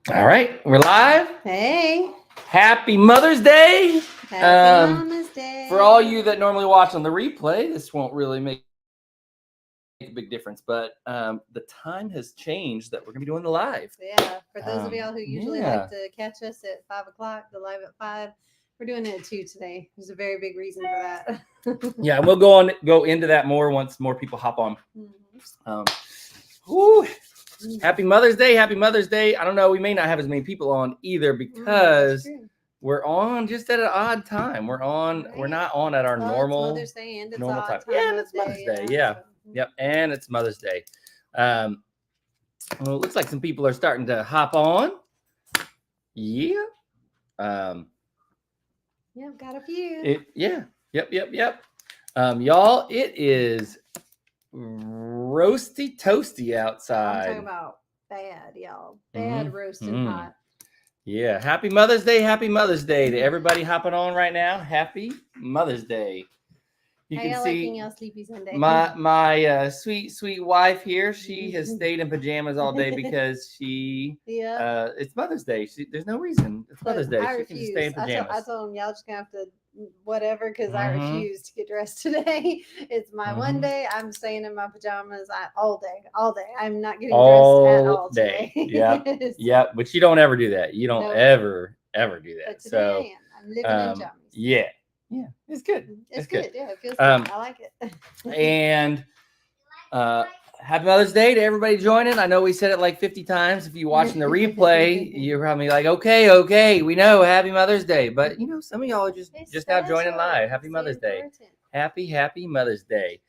All right, we're live. Hey, Happy Mother's Day. happy Mama's Day. For all you that normally watch on the replay, this won't really make a big difference, but the time has changed that we're going to be doing the live. Yeah, for those of y'all who usually Yeah. like to catch us at 5 o'clock, the live at 5, we're doing it at 2 today. There's a very big reason for that. Yeah, and we'll go into that more once more people hop on. Um, whew. Happy Mother's Day. Happy Mother's Day. I don't know. We may not have as many people on either because we're on just at an odd time. We're not on at our normal it's Mother's Day and it's normal time. odd Yeah, and of it's Mother's Day. day, Yeah. so. Yep. And it's Mother's Day. Well, it looks like some people are starting to hop on. Yeah. Yeah, I've got a few. Yep. Y'all, it is roasty toasty outside. I'm talking about bad, y'all. Bad roasting hot. Yeah. Happy Mother's Day. Happy Mother's Day to everybody hopping on right now. Happy Mother's Day. You How can y'all see liking y'all sleepy Sunday? my sweet wife here. She has stayed in pajamas all day because it's Mother's Day. There's no reason. It's Mother's Day. I She refuse. can just stay in pajamas. I told them y'all just gonna have to whatever because I refuse to get dressed today. It's my one day. I'm staying in my pajamas all day. I'm not getting dressed at all today. Yep. But you don't ever do that. You don't ever do that. But today I'm living in jammies. Yeah, it's good. It's good. Yeah, it feels good. I like it. And happy Mother's Day to everybody joining. I know we said it like 50 times. If you're watching the replay, you're probably like, okay, we know Happy Mother's Day. But some of y'all are just now joining live. Happy Mother's Day. Happy Mother's Day.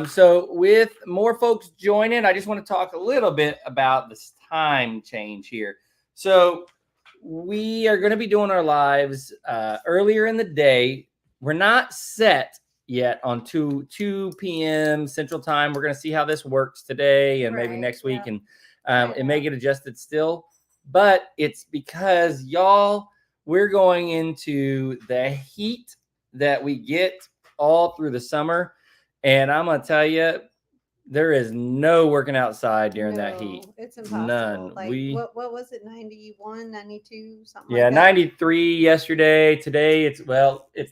So with more folks joining, I just want to talk a little bit about this time change here. So we are going to be doing our lives earlier in the day. We're not set yet on 2 p.m. Central Time. We're going to see how this works today and maybe next week. And it may get adjusted still. But it's because, y'all, we're going into the heat that we get all through the summer. And I'm going to tell you, there is no working outside during that heat. It's impossible. None. Like, what was it, 91, 92, something like that? 93 yesterday. Today it's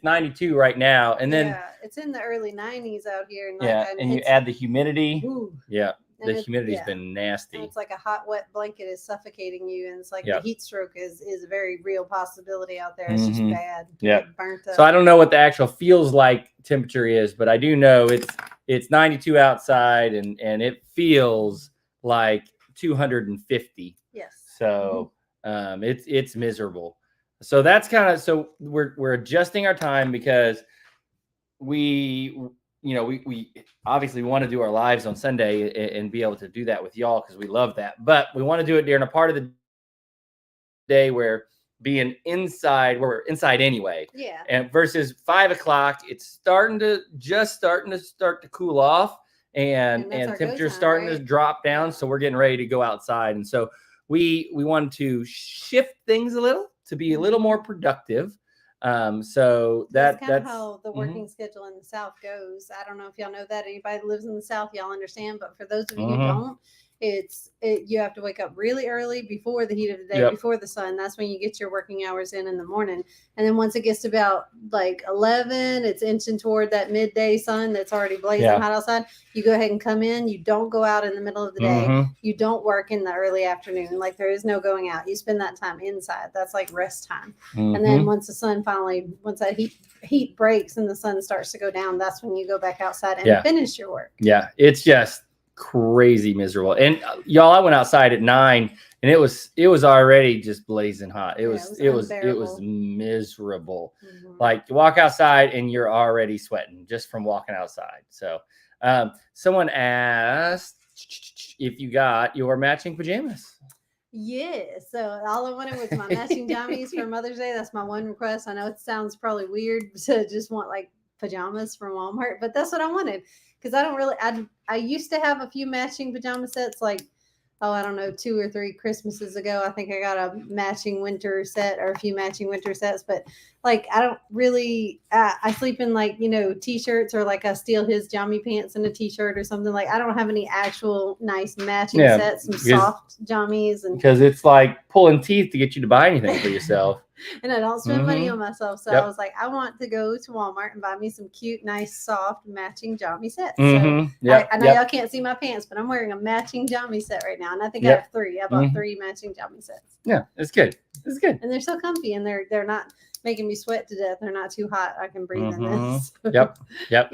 92 right now. And then it's in the early 90s out here. And, and you add the humidity. Ooh. Yeah. The humidity's been nasty. And it's like a hot, wet blanket is suffocating you. And it's like the heat stroke is a very real possibility out there. It's just bad. Yeah. Burnt up. So I don't know what the actual feels like temperature is, but I do know it's 92 outside and it feels like 250. Yes. So it's miserable. So that's kind of, so we're adjusting our time because we obviously want to do our lives on Sunday and be able to do that with y'all because we love that. But we want to do it during a part of the day where being inside, where we're inside anyway. Yeah. And versus 5 o'clock, it's starting to cool off and temperature's starting to drop down. So we're getting ready to go outside. And so we wanted to shift things a little to be a little more productive. So that's kind of how the working schedule in the South goes. I don't know if y'all know that. Anybody that lives in the South, y'all understand. But for those of you who don't, you have to wake up really early before the heat of the day, before the sun. That's when you get your working hours in the morning. And then once it gets to about like 11, it's inching toward that midday sun that's already blazing hot outside. You go ahead and come in. You don't go out in the middle of the day. You don't work in the early afternoon. Like there is no going out. You spend that time inside. That's like rest time. And then once that heat breaks and the sun starts to go down, that's when you go back outside and finish your work. Yeah, it's just crazy miserable. And y'all, I went outside at 9 and it was already just blazing hot. It was miserable. Like you walk outside and you're already sweating just from walking outside. So someone asked if you got your matching pajamas. Yeah, so all I wanted was my matching jammies for Mother's Day. That's my one request. I know it sounds probably weird to just want like pajamas from Walmart, but that's what I wanted because I don't really. I used to have a few matching pajama sets like I don't know, 2 or 3 Christmases ago. I think I got a matching winter set or a few matching winter sets, but like I don't really I sleep in like, t-shirts, or like I steal his jammy pants and a t-shirt or something. Like I don't have any actual nice matching sets, some soft jammies, and because it's like pulling teeth to get you to buy anything for yourself. And I don't spend money on myself. So I was like, I want to go to Walmart and buy me some cute, nice, soft matching jammy sets. So I know y'all can't see my pants, but I'm wearing a matching jammy set right now. And I think I have 3. I bought 3 matching jammy sets. Yeah, it's good. It's good. And they're so comfy, and they're not making me sweat to death. They're not too hot. I can breathe in this. Yep. Yeah.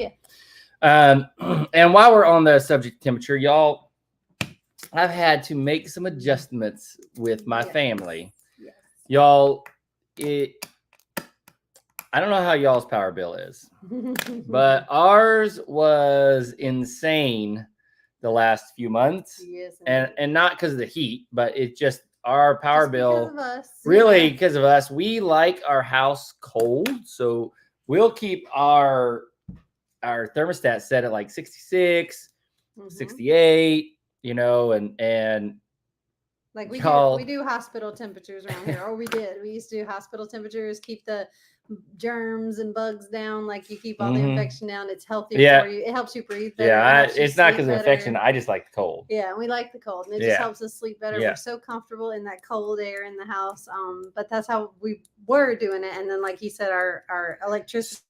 And while we're on the subject of temperature, y'all, I've had to make some adjustments with my family. Yes. Y'all, I don't know how y'all's power bill is, but ours was insane the last few months. Yes, and not because of the heat, but it just our power bill really because of us. We like our house cold, so we'll keep our thermostat set at like 66, 68, and like we do hospital temperatures around here. Or we used to do hospital temperatures, keep the germs and bugs down. Like you keep all the infection down. It's healthier for you. It helps you breathe better. Yeah, it's not because of infection. I just like the cold. Yeah, and we like the cold, and it just helps us sleep better. We're so comfortable in that cold air in the house. But that's how we were doing it. And then, like you said, our electricity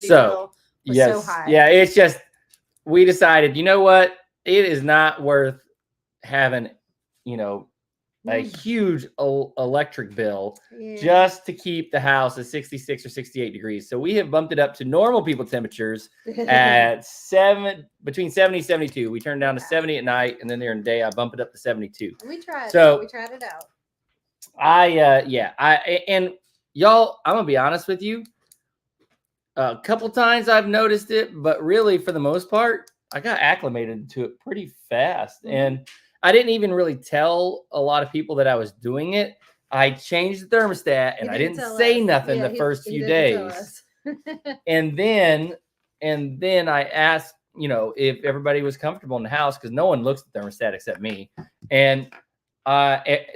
bill was so high. Yeah, it's just we decided, you know what? It is not worth having, a huge electric bill just to keep the house at 66 or 68 degrees. So we have bumped it up to normal people temperatures at between 70 and 72. We turn down to 70 at night, and then during the day I bump it up to 72. We tried it out. And y'all, I'm gonna be honest with you. A couple times I've noticed it, but really for the most part, I got acclimated to it pretty fast. And I didn't even really tell a lot of people that I was doing it. I changed the thermostat and I didn't say nothing the first few days. and then I asked, if everybody was comfortable in the house, because no one looks at the thermostat except me. And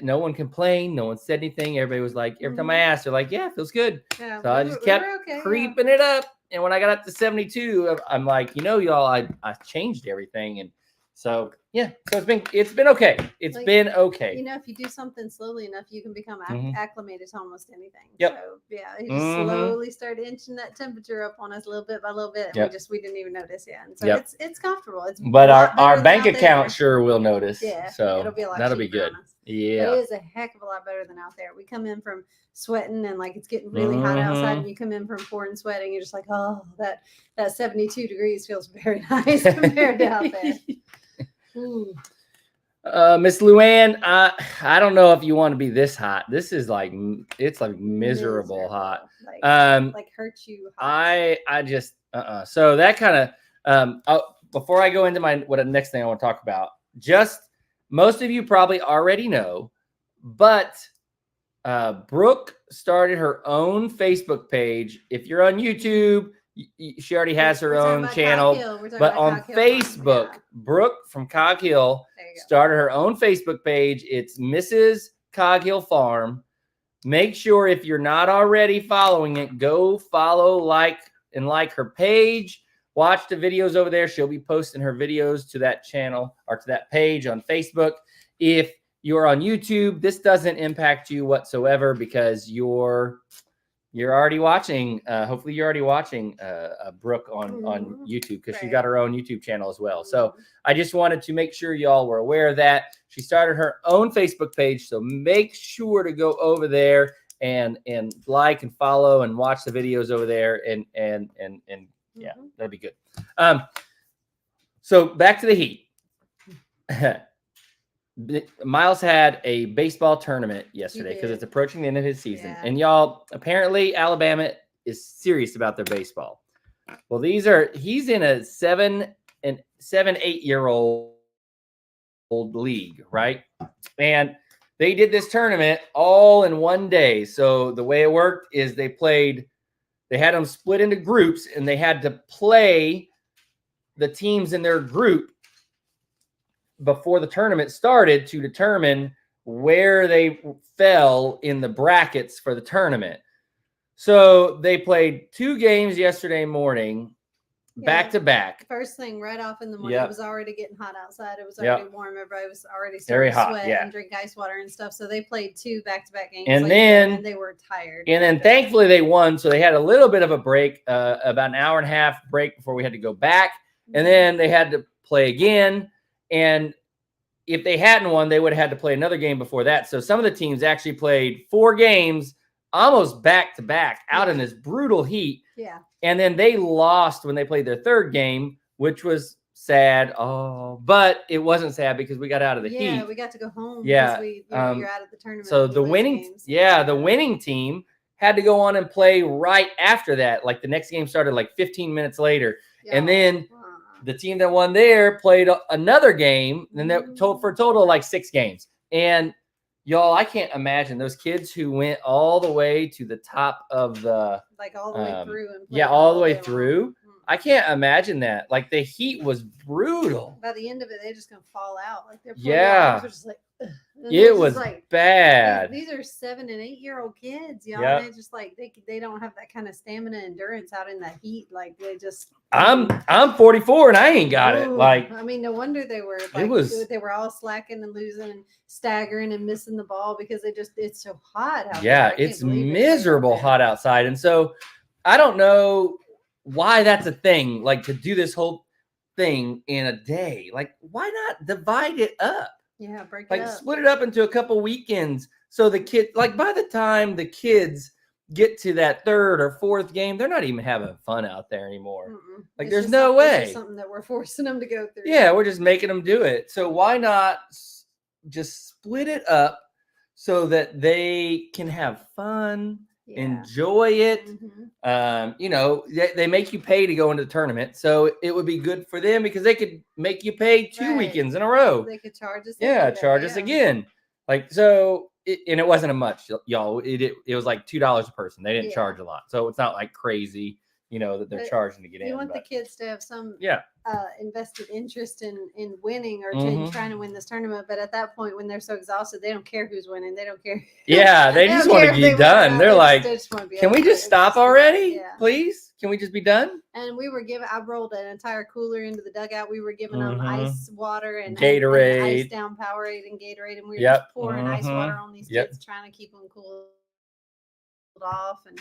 no one complained. No one said anything. Everybody was like, every time I asked, they're like, yeah, it feels good. Yeah, so I just kept creeping it up. And when I got up to 72, I'm like, y'all, I changed everything. And so, so it's been okay. It's been okay. If you do something slowly enough, you can become acclimated to almost anything. Yep. So, he just slowly started inching that temperature up on us little bit by little bit. And we didn't even notice yet. And so it's comfortable. But our bank account sure will notice. Yeah. So it'll be a lot that'll be good. Yeah. But it is a heck of a lot better than out there. We come in from sweating and like it's getting really hot outside, and you come in from pouring sweat and you're just like, oh, that 72 degrees feels very nice compared to out there. Miss Luann, I don't know if you want to be this hot. This is like miserable hot. Like hurts you hot. I just so that kind of before I go into the next thing I want to talk about, just most of you probably already know, but Brooke started her own Facebook page. If you're on YouTube, she already has her own channel, but on Facebook, Brooke from Cog Hill started her own Facebook page. It's Mrs. Cog Hill Farm. Make sure if you're not already following it, go follow, like her page. Watch the videos over there. She'll be posting her videos to that channel or to that page on Facebook. If you're on YouTube, this doesn't impact you whatsoever because you're already watching. Hopefully, you're already watching Brooke on YouTube because she got her own YouTube channel as well. So I just wanted to make sure y'all were aware of that. She started her own Facebook page, so make sure to go over there and like and follow and watch the videos over there. And yeah, that'd be good. So back to the Heat. Miles had a baseball tournament yesterday because it's approaching the end of his season. Yeah. And y'all, apparently Alabama is serious about their baseball. Well, he's in a 8-year-old league, right? And they did this tournament all in one day. So the way it worked is they had them split into groups and they had to play the teams in their group before the tournament started to determine where they fell in the brackets for the tournament. So they played 2 games yesterday morning, back to back. First thing right off in the morning, it was already getting hot outside. It was already warm. Everybody was already Very starting hot, to sweat and drink ice water and stuff. So they played 2 back-to-back games. And then they were tired. And then thankfully they won. So they had a little bit of a break, about an hour and a half break before we had to go back. And then they had to play again. And if they hadn't won, they would have had to play another game before that. So some of the teams actually played 4 games almost back to back out in this brutal heat. Yeah. And then they lost when they played their 3rd game, which was sad. Oh, but it wasn't sad because we got out of the heat. Yeah, we got to go home. Yeah. You're out of the tournament. So the winning team had to go on and play right after that. Like the next game started like 15 minutes later. Yeah. And then the team that won there played another game, and that for a total of like 6 games. And y'all, I can't imagine those kids who went all the way to the top of the all the way through. And all the way through. I can't imagine that. Like the heat was brutal. By the end of it, they're just gonna fall out. Like their arms were just like. It was bad. These are 7- and 8-year-old kids, y'all. Yep. They just they don't have that kind of stamina, endurance out in that heat. Like they just. I'm 44 and I ain't got it. Like I mean, no wonder they were. They were all slacking and losing and staggering and missing the ball because it's so hot out there. Yeah, it's miserable hot outside, and so I don't know why that's a thing. Like to do this whole thing in a day. Like why not divide it up? Yeah, break it up. Split it up into a couple weekends. So the kid, by the time the kids get to that 3rd or 4th game, they're not even having fun out there anymore. Like there's no way. It's something that we're forcing them to go through. Yeah, we're just making them do it. So why not just split it up so that they can have fun, enjoy it. They make you pay to go into the tournament. So it would be good for them because they could make you pay 2 weekends in a row. They could charge us. Yeah, charge us again. Like, so, and it wasn't a much, y'all. It was like $2 a person. They didn't charge a lot. So it's not like crazy, that they're charging to get in. You want the kids to have some invested interest in winning or trying to win this tournament. But at that point, when they're so exhausted, they don't care who's winning. They don't care. Yeah, they just want to be done. They're like, can we just stop already, please? Can we just be done? And I rolled an entire cooler into the dugout. We were giving them ice water and Gatorade, and ice down Powerade and Gatorade, and we were just pouring ice water on these kids, trying to keep them cooled off. And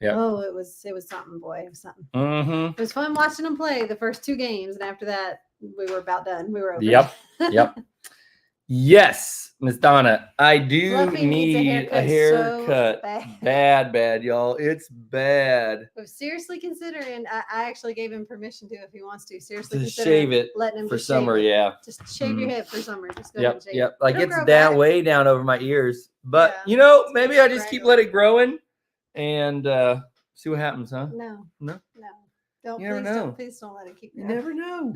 it was something, boy. It was something. It was fun watching them play the first 2 games, and after that, we were about done. We were over. Yep. Yes, Miss Donna, I do need a haircut. So bad, y'all. It's bad. But seriously considering, I actually gave him permission to if he wants to. Seriously, to shave it, letting him for summer. Just shave your head for summer. Just go ahead and shave it. Like it's down, way down over my ears. But maybe I just keep let it growing and see what happens, huh? No. Please don't let it keep going. You never know.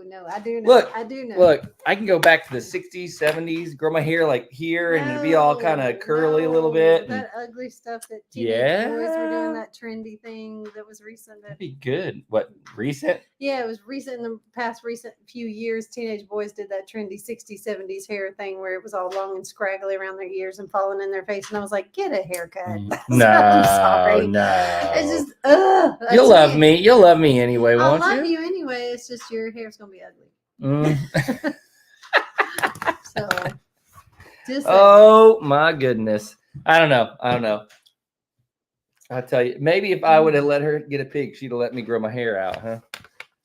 No, I do know. Look, I can go back to the 60s, 70s, grow my hair like here, and it'd be all kind of curly a little bit. That ugly stuff that teenage boys were doing, that trendy thing that was recent. That'd be good. What, recent? Yeah, it was recent in the past few years. Teenage boys did that trendy 60s, 70s hair thing where it was all long and scraggly around their ears and falling in their face. And I was like, get a haircut. No, I'm sorry. No. It's just, You'll love me. You'll love me anyway, won't you? I'll love you anyway. It's just your hair's going to be ugly. So, just oh my goodness. I don't know. I tell you, maybe if I would have let her get a pig, she'd have let me grow my hair out, huh?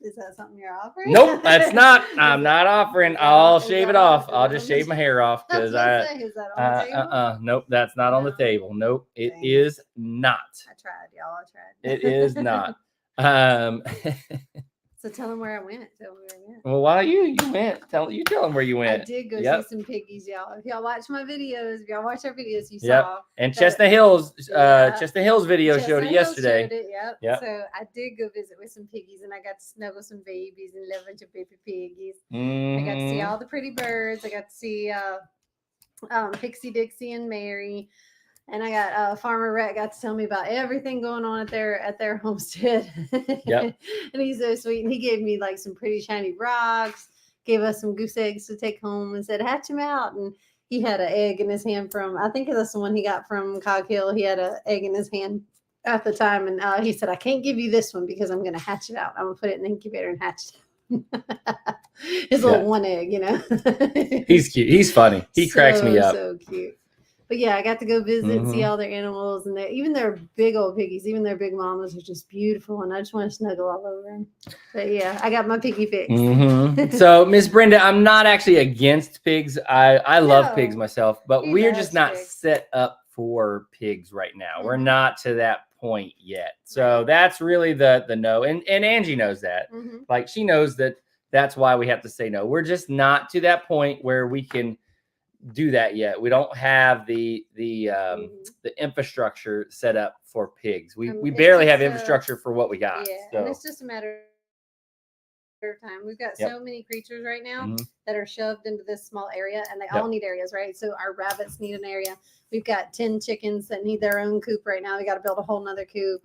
Is that something you're offering? Nope, that's not. I'm not offering. I'll shave it off. I'll just shave my hair off because is that on the table? Nope, that's not on the table. Nope, it is not. I tried, y'all. It is not. So tell them where I went. Well, why you went? Tell them where you went. I did go see some piggies, y'all. If y'all watch my videos, if y'all watch our videos, you saw. And Chestnut Hills, Chestnut Hills video showed it yesterday. Yep. So I did go visit with some piggies, and I got to snuggle some babies and love a bunch of baby piggies. I got to see all the pretty birds. I got to see Pixie, Dixie, and Mary. And I got Farmer Rhett got to tell me about everything going on at their homestead. Yep. And he's so sweet. And he gave me like some pretty shiny rocks. gave us some goose eggs to take home and said, hatch him out. And he had an egg in his hand from, I think that's the one he got from Cog Hill. He had an egg in his hand at the time. And he said, I can't give you this one because I'm going to hatch it out. I'm going to put it in the incubator and hatch it. His little one egg, you know. He's cute. He's funny. He cracks me up. So cute. But yeah, I got to go visit and see all their animals, and even their big old piggies, even their big mamas are just beautiful, and I just want to snuggle all over them. But yeah, I got my piggy fix. So, Miss Brenda, I'm not actually against pigs. I love pigs myself, but we're just not set up for pigs right now. We're not to that point yet. So that's really the no. And Angie knows that. Like, she knows that that's why we have to say no. We're just not to that point where we can do that yet. We don't have the infrastructure set up for pigs. We barely have infrastructure for what we got. Yeah, so. And it's just a matter of time. We've got so many creatures right now that are shoved into this small area, and they all need areas, right? So our rabbits need an area. We've got 10 chickens that need their own coop right now. We got to build a whole nother coop.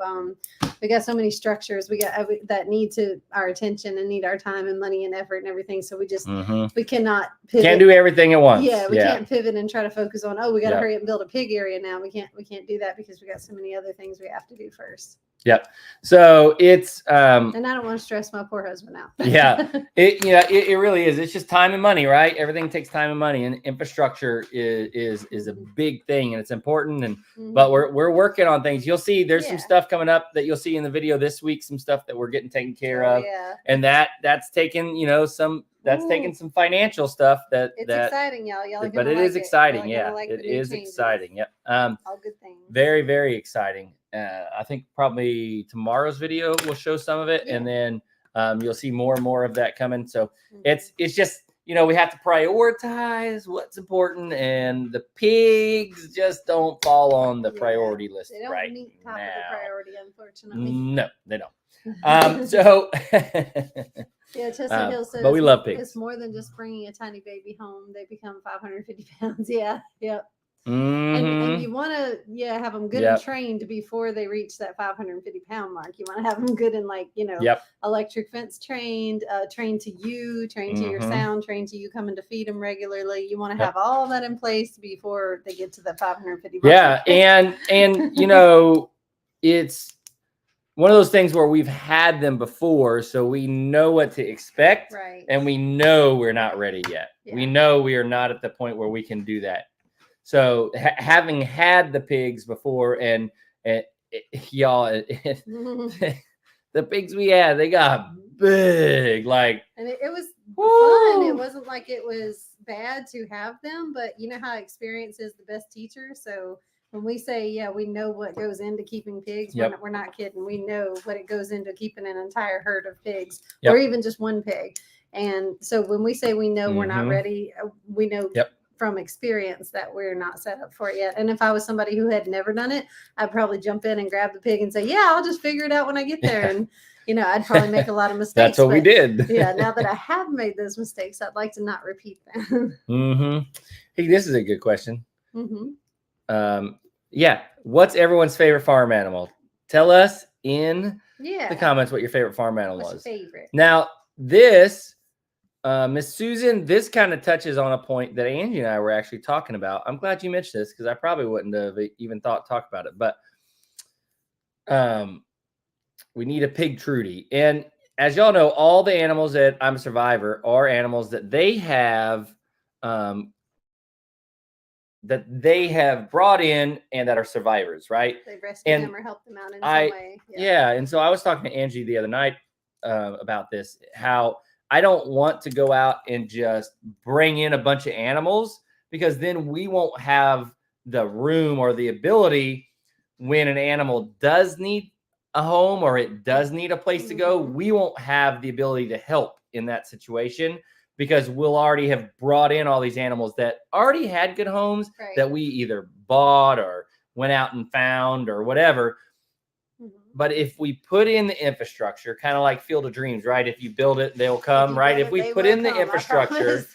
We got so many structures that need our attention and need our time and money and effort and everything. So we just we cannot pivot. Can't do everything at once. Yeah, we can't pivot and try to focus on, we got to hurry up and build a pig area now. We can't do that because we got so many other things we have to do first. Yep. So it's and I don't want to stress my poor husband out. It really is. It's just time and money, right? Everything takes time and money, and infrastructure is a big thing, and it's important. And but we're working on things. You'll see there's some stuff coming up that you'll see in the video this week. Some stuff that we're getting taken care of, and that's taken some some financial stuff it's exciting, y'all. But it is exciting. Yeah, it is exciting. Yep. All good things. Very, very exciting. I think probably tomorrow's video will show some of it, and then you'll see more and more of that coming. So it's just, we have to prioritize what's important, and the pigs just don't fall on the priority list right meet top of the priority, unfortunately. No, they don't. So yeah, Chester Hill says, but we love pigs. It's more than just bringing a tiny baby home. They become 550 pounds. Yeah. Yep. And you want to have them good and trained before they reach that 550 pound mark. You want to have them good and electric fence trained, trained to you, trained to your sound, trained to you coming to feed them regularly. You want to have all that in place before they get to the 550 pound mark. and it's one of those things where we've had them before, so we know what to expect, right? And we know we're not ready yet. We know we are not at the point where we can do that. So having had the pigs before, and y'all, the pigs we had, they got big, and it was fun. It wasn't like it was bad to have them, but you know how experience is the best teacher. So when we say, we know what goes into keeping pigs, we're not kidding. We know what it goes into keeping an entire herd of pigs, or even just one pig. And so when we say we know we're not ready, we know from experience that we're not set up for it yet. And if I was somebody who had never done it, I'd probably jump in and grab the pig and say, I'll just figure it out when I get there. And, I'd probably make a lot of mistakes. That's what we did. Now that I have made those mistakes, I'd like to not repeat them. Hey, this is a good question. What's everyone's favorite farm animal? Tell us in the comments what your favorite farm animal was. Favorite? Now, this... Miss Susan, this kind of touches on a point that Angie and I were actually talking about. I'm glad you mentioned this because I probably wouldn't have even talk about it. But we need a pig Trudy. And as y'all know, all the animals that I'm a Survivor are animals that they have brought in and that are survivors, right? They've rescued them or helped them out in some way. Yeah. And so I was talking to Angie the other night about this, how I don't want to go out and just bring in a bunch of animals, because then we won't have the room or the ability when an animal does need a home or it does need a place to go. We won't have the ability to help in that situation because we'll already have brought in all these animals that already had good homes that we either bought or went out and found or whatever. But if we put in the infrastructure, kind of like Field of Dreams, right? If you build it, they'll come, right? If we put in the infrastructure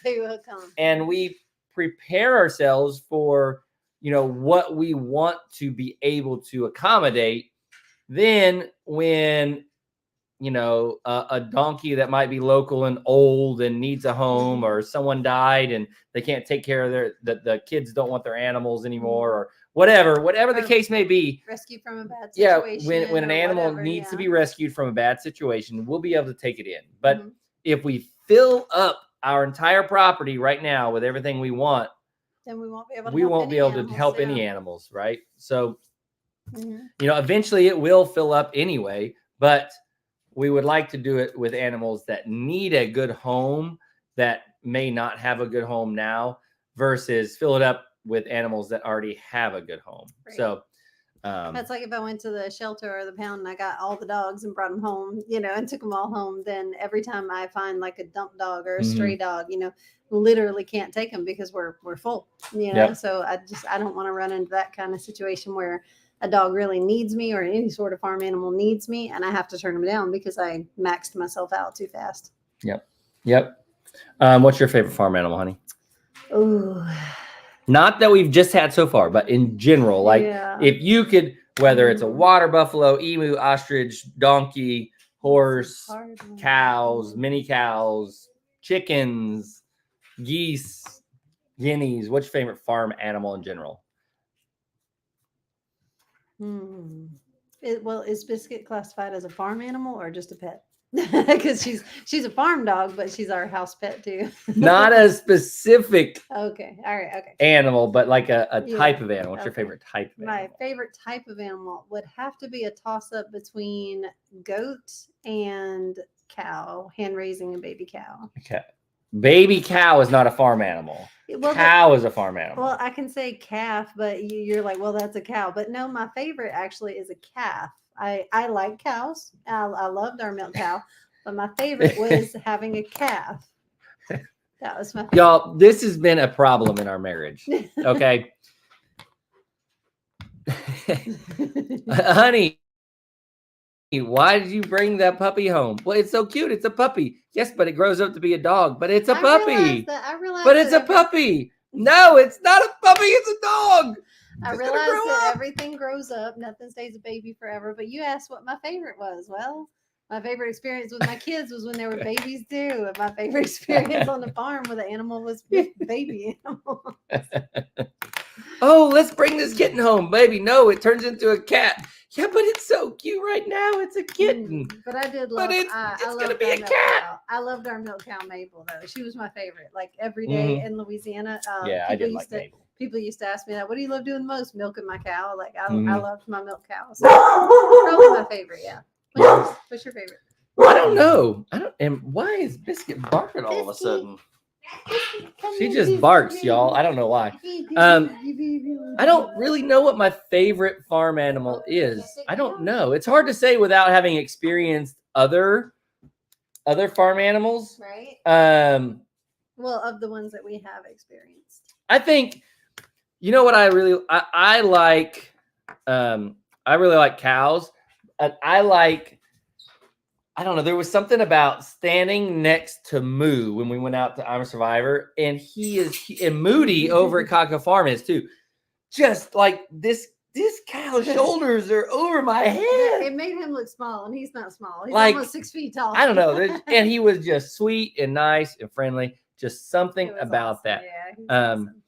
and we prepare ourselves for, what we want to be able to accommodate, then when a donkey that might be local and old and needs a home, or someone died and they can't take care of the kids don't want their animals anymore, or whatever the case may be. Rescue from a bad situation. Yeah, when an animal needs to be rescued from a bad situation, we'll be able to take it in. But if we fill up our entire property right now with everything we want, then we won't be able to help any animals, right? So, eventually it will fill up anyway, but we would like to do it with animals that need a good home, that may not have a good home now, versus fill it up with animals that already have a good home. Right. So that's like if I went to the shelter or the pound and I got all the dogs and brought them home, and took them all home, then every time I find like a dump dog or a stray dog, literally can't take them because we're full, So I don't want to run into that kind of situation where a dog really needs me, or any sort of farm animal needs me, and I have to turn them down because I maxed myself out too fast. Yep. What's your favorite farm animal, honey? Oh, not that we've just had so far, but in general, like if you could, whether it's a water buffalo, emu, ostrich, donkey, horse, cows, mini cows, chickens, geese, guineas, what's your favorite farm animal in general? Is Biscuit classified as a farm animal or just a pet? Because she's a farm dog, but she's our house pet too. Not a specific animal, but like a type of animal. What's your favorite type of animal? My favorite type of animal would have to be a toss-up between goat and cow, hand raising a baby cow. Okay. Baby cow is not a farm animal. Cow is a farm animal. Well, I can say calf, but you're like, well, that's a cow. But no, my favorite actually is a calf. I like cows. I loved our milk cow, but my favorite was having a calf. That was my favorite. Y'all, this has been a problem in our marriage. Okay. Honey, why did you bring that puppy home? Well, it's so cute. It's a puppy. Yes, but it grows up to be a dog. But it's a puppy. I realized but it's a puppy. No, it's not a puppy. It's a dog. I realized that everything grows up. Nothing stays a baby forever. But you asked what my favorite was. Well, my favorite experience with my kids was when they were babies too. And my favorite experience on the farm with an animal was baby animal. Oh, let's bring this kitten home, baby. No, it turns into a cat. Yeah, but it's so cute right now. It's a kitten. But I did love. But it's gonna be a cat. I loved our milk cow Mabel though. She was my favorite. Like every day in Louisiana. I did like Mabel. People used to ask me that. What do you love doing the most? Milking my cow. Like I loved my milk cow. So probably my favorite. Yeah. What's your favorite? I don't know. And why is Biscuit barking all of a sudden? She just barks, y'all. I don't know why. I don't really know what my favorite farm animal is. I don't know. It's hard to say without having experienced other farm animals. Right. Well, of the ones that we have experienced. I think, what I really like. I really like cows. I don't know. There was something about standing next to Moo when we went out to I'm a Survivor, and and Moody over at Cocco Farm is too. Just like this cow's shoulders are over my head. It made him look small, and he's not small. He's almost 6 feet tall. I don't know. And he was just sweet and nice and friendly. Just something about that. Yeah, awesome.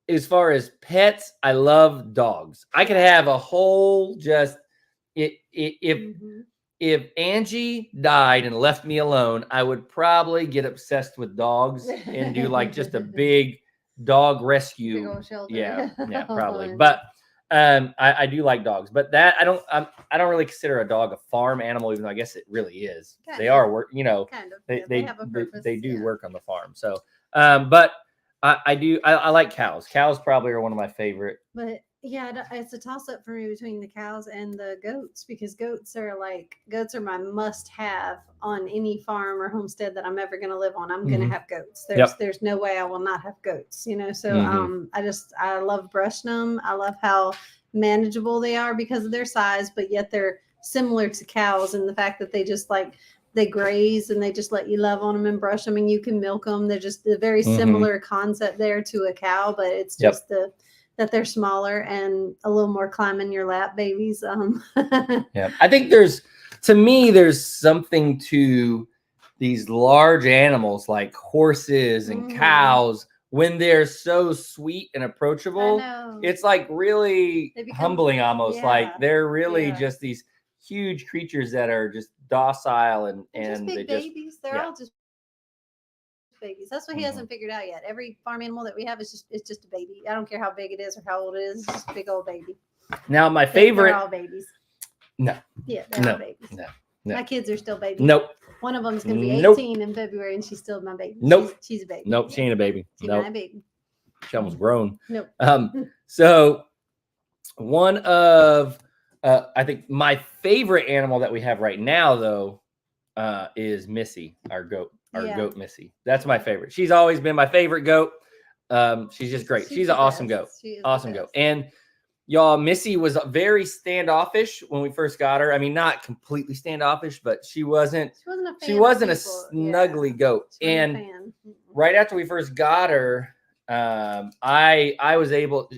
As far as pets, I love dogs. I could have a whole if Angie died and left me alone, I would probably get obsessed with dogs and do like just a big dog rescue. Big old shelter. Yeah, probably. But I do like dogs, but that I don't really consider a dog a farm animal, even though I guess it really is. They are work, Kind of. They have a purpose. They do work on the farm. So, but I like cows. Cows probably are one of my favorite. But yeah, it's a toss up for me between the cows and the goats, because goats are my must have on any farm or homestead that I'm ever going to live on. I'm going to have goats. There's no way I will not have goats, So I love brushing them. I love how manageable they are because of their size, but yet they're similar to cows in the fact that they graze and they just let you love on them and brush them and you can milk them. They're just a very similar concept there to a cow, but it's just that they're smaller and a little more climb in your lap babies. Yeah, I think to me, there's something to these large animals like horses and cows when they're so sweet and approachable. It's like really humbling almost. Like they're really just these huge creatures that are just docile and just big babies. They're all just babies. That's what he hasn't figured out yet. Every farm animal that we have is just a baby. I don't care how big it is or how old it is. It's just a big old baby. Now my favorite. They're all babies. No. Yeah, they're all babies. No. My kids are still babies. Nope. One of them's gonna be 18 in February, and she's still my baby. Nope. She's a baby. Nope. She ain't a baby. She's my baby. She almost grown. Nope. So one of I think my favorite animal that we have right now though is Missy, our goat. Goat Missy. That's my favorite. She's always been my favorite goat. She's just great. She's an awesome goat. Awesome goat. And y'all, Missy was very standoffish when we first got her. I mean, not completely standoffish, but she wasn't a snuggly goat. And right after we first got her, I was able.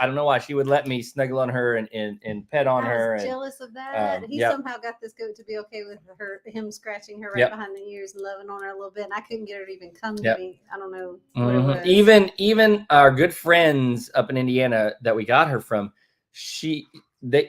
I don't know why she would let me snuggle on her and pet on her. I was jealous of that. He somehow got this goat to be okay with him scratching her right behind the ears and loving on her a little bit. And I couldn't get her to even come to me. I don't know what it was. Even our good friends up in Indiana that we got her from, they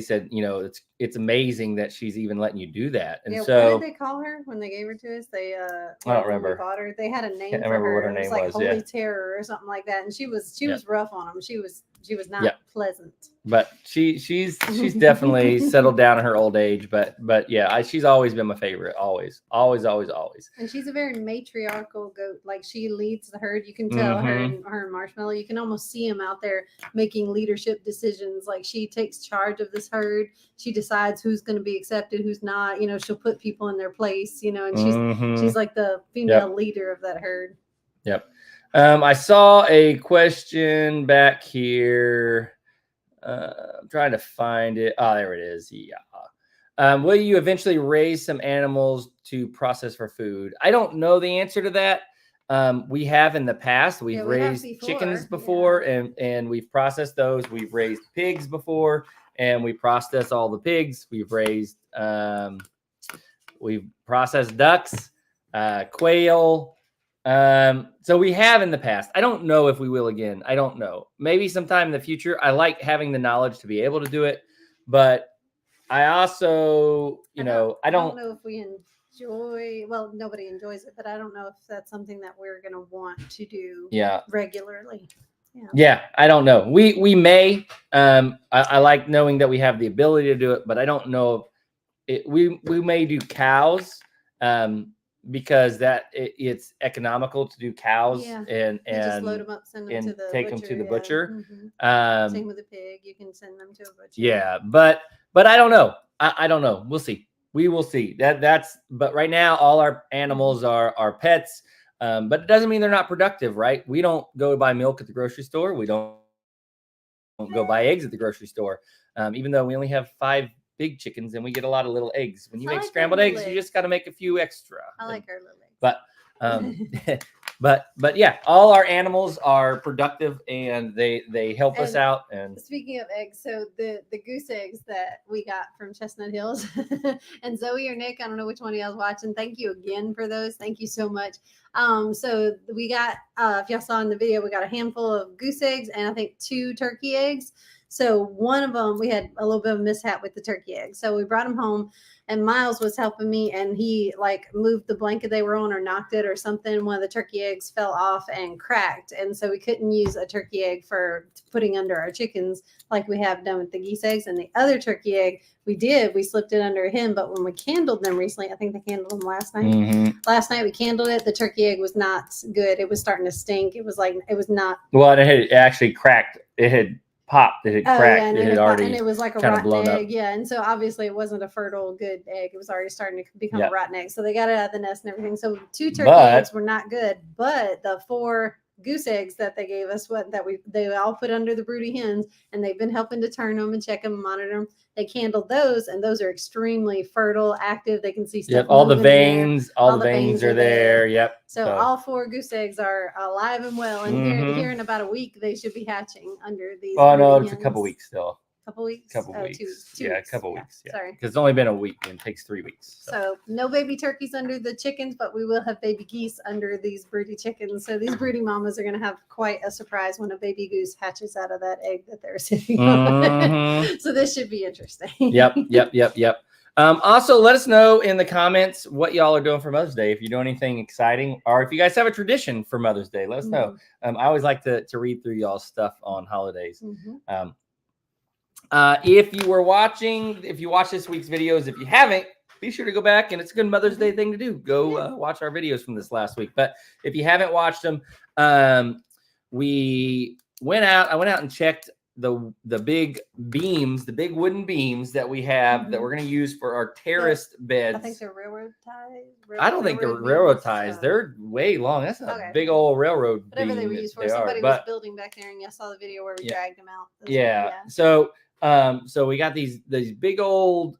said, you know, it's amazing that she's even letting you do that. And so what did they call her when they gave her to us? I don't remember. Bought her. They had a name Can't for remember her. what her name was. Holy Terror or something like that. And she was rough on them. She was not pleasant. But she's definitely settled down in her old age. But yeah, she's always been my favorite. Always. And she's a very matriarchal goat. Like she leads the herd. You can tell her and Marshmallow. You can almost see them out there making leadership decisions. Like she takes charge of this herd. She decides who's going to be accepted, who's not. You know, she'll put people in their place. You know, and she's like the female leader of that herd. Yep. I saw a question back here. I'm trying to find it. Oh, there it is. Yeah. Will you eventually raise some animals to process for food? I don't know the answer to that. We have in the past. We've raised chickens before, and we've processed those. We've raised pigs before, and we process all the pigs. We've processed ducks, quail. So we have in the past. I don't know if we will again. I don't know. Maybe sometime in the future. I like having the knowledge to be able to do it, but I also, I don't know if we enjoy. Well, nobody enjoys it, but I don't know if that's something that we're going to want to do. Regularly. Yeah, I don't know. We may. I like knowing that we have the ability to do it, but I don't know if we may do cows. Because it's economical to do cows and just load them up, send them to the take butcher, them to the butcher. Same with a pig, you can send them to a butcher. Yeah, but I don't know. I don't know. We'll see. We will see. But right now all our animals are pets. But it doesn't mean they're not productive, right? We don't go buy milk at the grocery store. We don't go buy eggs at the grocery store. Even though we only have 5 big chickens and we get a lot of little eggs. When you make scrambled eggs, you just got to make a few extra. I like our little eggs. But yeah, all our animals are productive and they help us out. And speaking of eggs, so the goose eggs that we got from Chestnut Hills and Zoe or Nick, I don't know which one of y'all's watching. Thank you again for those. Thank you so much. So we got, if y'all saw in the video, we got a handful of goose eggs and I think 2 turkey eggs. So one of them, we had a little bit of a mishap with the turkey eggs. So we brought them home and Miles was helping me and he moved the blanket they were on or knocked it or something. One of the turkey eggs fell off and cracked. And so we couldn't use a turkey egg for putting under our chickens like we have done with the geese eggs. And the other turkey egg, we slipped it under him. But when we candled them recently, I think they candled them last night. Last night we candled it. The turkey egg was not good. It was starting to stink. It was not. Well, it had actually cracked. It had popped. It had cracked. And it had already and it was like a rotten egg. Yeah, and so obviously it wasn't a fertile, good egg. It was already starting to become a rotten egg. So they got it out of the nest and everything. So 2 turkey eggs were not good, but the 4 goose eggs that they gave us, they all put under the broody hens, and they've been helping to turn them and check them and monitor them. They candled those, and those are extremely fertile, active. They can see stuff. Yep, all the moving in there. veins, all the veins are there. Yep. So all 4 goose eggs are alive and well, and here in about a week they should be hatching under these. Oh no, it's a couple weeks still. Couple weeks. Couple weeks. Two yeah, weeks. a couple weeks. Yeah. Sorry, because it's only been a week and it takes 3 weeks. So no baby turkeys under the chickens, but we will have baby geese under these broody chickens. So these broody mamas are going to have quite a surprise when a baby goose hatches out of that egg that they're sitting on. So this should be interesting. Yep. Also, let us know in the comments what y'all are doing for Mother's Day. If you're doing anything exciting, or if you guys have a tradition for Mother's Day, let us know. I always like to read through y'all's stuff on holidays. If you watched this week's videos, if you haven't, be sure to go back, and it's a good Mother's Day thing to do. Go watch our videos from this last week. But if you haven't watched them, I went out and checked the big beams, the big wooden beams that we have that we're going to use for our terraced beds. I think they're railroad ties. I don't think they're railroad ties. They're way long. That's a big old railroad. Whatever they were used for. Somebody was building back there, and you saw the video where we dragged them out. So we got these big old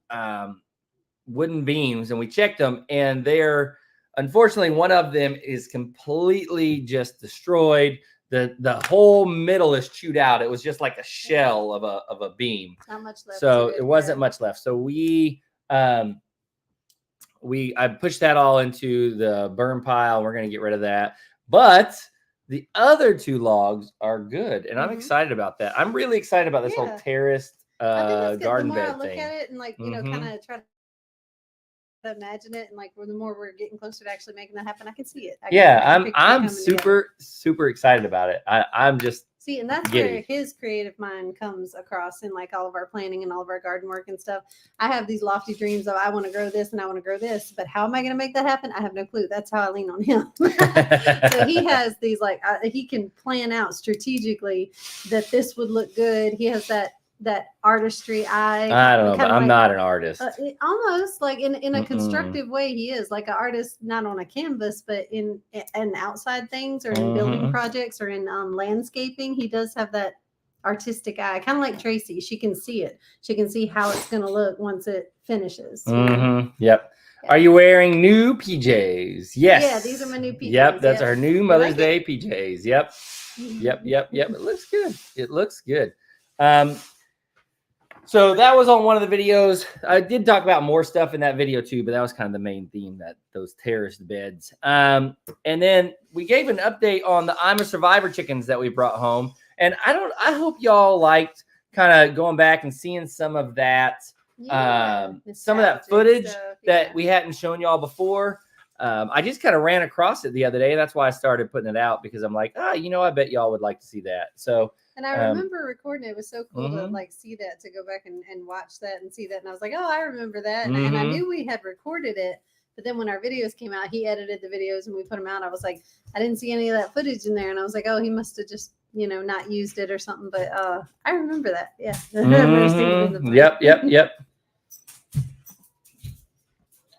wooden beams, and we checked them, and they're, unfortunately, one of them is completely just destroyed. The whole middle is chewed out. It was just like a shell of a beam. Not much left. So it wasn't much left. So I pushed that all into the burn pile. We're gonna get rid of that. But the other 2 logs are good, and I'm excited about that. I'm really excited about this whole terraced garden bed thing. The more I look at it and kind of try to imagine it, and the more we're getting closer to actually making that happen, I can see it. I'm super excited about it. I'm just and that's where his creative mind comes across in all of our planning and all of our garden work and stuff. I have these lofty dreams of I want to grow this and I want to grow this, but how am I going to make that happen? I have no clue. That's how I lean on him. So he has these he can plan out strategically that this would look good. He has that artistry eye. I don't know, but I'm not an artist. Almost in a constructive way, he is like an artist, not on a canvas, but in outside things, or in building projects, or in landscaping. He does have that artistic eye, kind of like Tracy. She can see it. She can see how it's going to look once it finishes. Yep. Yeah. Are you wearing new PJs? Yes. Yeah, these are my new PJs. Yep, that's our new Mother's Day PJs. Yep. It looks good. It looks good. So that was on one of the videos. I did talk about more stuff in that video too, but that was kind of the main theme, that those terraced beds. And then we gave an update on the I'm a Survivor chickens that we brought home. And I hope y'all liked kind of going back and seeing some of that, some of that footage that we hadn't shown y'all before. I just kind of ran across it the other day. That's why I started putting it out, because I'm like, I bet y'all would like to see that. So, and I remember recording it. It was so cool to see that, to go back and watch that and see that. And I was like, I remember that. And I knew we had recorded it, but then when our videos came out, he edited the videos and we put them out. I was like, I didn't see any of that footage in there. And I was like, he must have just, not used it or something. But I remember that. Yeah. Yep.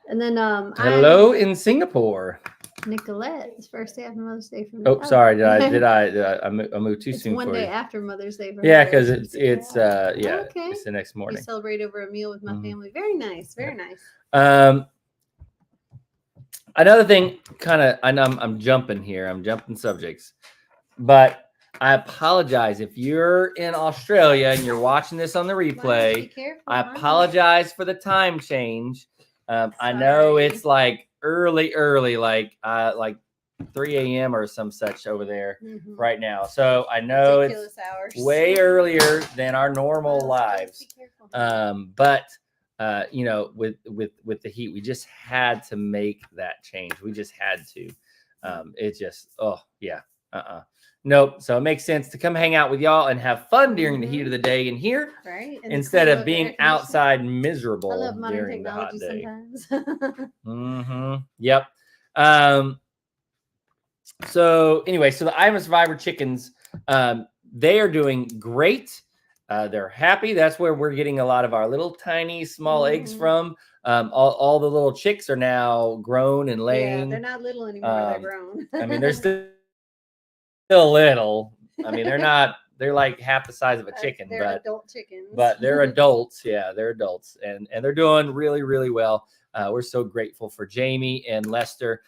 And then hello in Singapore. Nicolette's first day after Mother's Day for me. Oh, sorry. Did I moved too soon? One for day you. After Mother's Day. Because it's it's the next morning. We celebrate over a meal with my family. Very nice. Very nice. Another thing, I'm jumping here. I'm jumping subjects, but I apologize if you're in Australia and you're watching this on the replay. I apologize for the time change. I know it's early, like 3 a.m. or some such over there right now. So I know it's way earlier than our normal lives. But with the heat, we just had to make that change. We just had to. Nope. So it makes sense to come hang out with y'all and have fun during the heat of the day in here, right? Instead of being outside miserable I love modern during the hot day. Sometimes. Yep. So anyway, so the I'm a Survivor chickens, they are doing great. They're happy. That's where we're getting a lot of our little tiny small eggs from. All the little chicks are now grown and laying. Yeah, they're not little anymore. They're grown. I mean, they're still still little. I mean, they're like half the size of a chicken, they're adult chickens. but they're adults. Yeah, they're adults, and they're doing really, really well. We're so grateful for Jamie and Lester.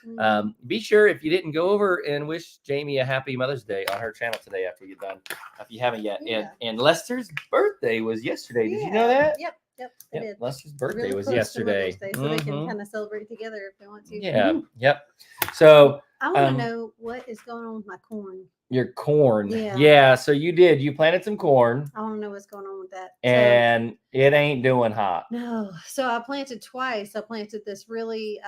Be sure, if you didn't go over and wish Jamie a happy Mother's Day on her channel today after you're done, if you haven't yet. Yeah. And Lester's birthday was yesterday. Did you know that? Yep. They did. Lester's birthday Really was close to yesterday. Mother's Day, so they can kind of celebrate together if they want to. Yeah. Yep. So I want to know what is going on with my corn. your corn. Yeah. Yeah. So you planted some corn. I want to know what's going on with that. And it ain't doing hot. No. So I planted twice. I planted this really